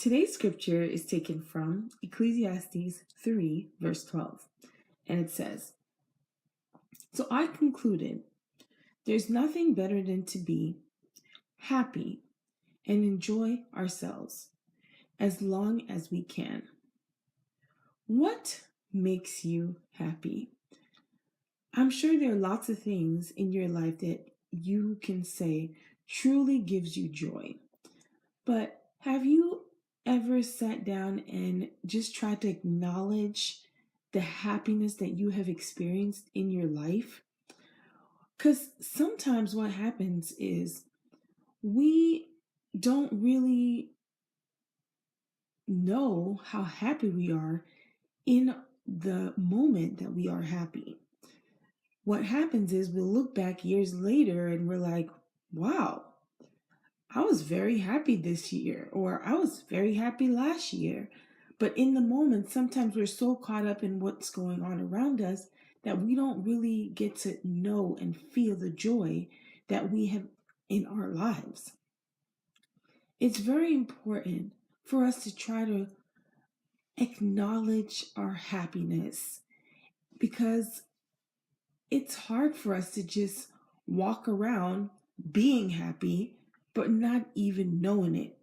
Today's scripture is taken from Ecclesiastes 3, verse 12, and it says, "So I concluded, there's nothing better than to be happy and enjoy ourselves as long as we can." What makes you happy? I'm sure there are lots of things in your life that you can say truly gives you joy. But have you ever sat down and just tried to acknowledge the happiness that you have experienced in your life? Because sometimes what happens is we don't really know how happy we are in the moment that we are happy. What happens is we'll look back years later and we're like, wow, I was very happy this year, or I was very happy last year. But in the moment, sometimes we're so caught up in what's going on around us that we don't really get to know and feel the joy that we have in our lives. It's very important for us to try to acknowledge our happiness because it's hard for us to just walk around being happy but not even knowing it.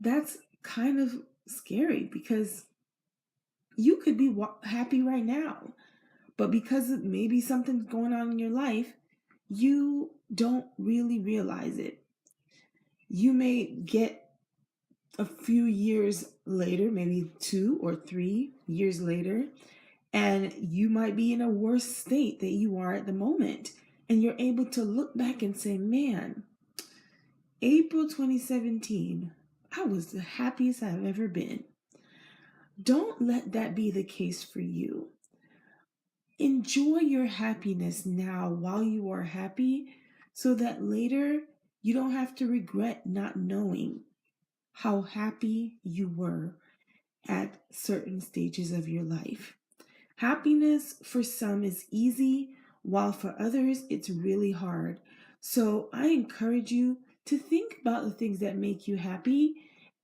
That's kind of scary because you could be happy right now, but because of maybe something's going on in your life, you don't really realize it. You may get a few years later, maybe 2 or 3 years later, and you might be in a worse state that you are at the moment. And you're able to look back and say, man, April 2017, I was the happiest I've ever been. Don't let that be the case for you. Enjoy your happiness now while you are happy so that later you don't have to regret not knowing how happy you were at certain stages of your life. Happiness for some is easy, while for others it's really hard. So I encourage you to think about the things that make you happy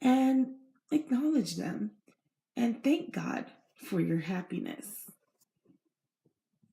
and acknowledge them and thank God for your happiness.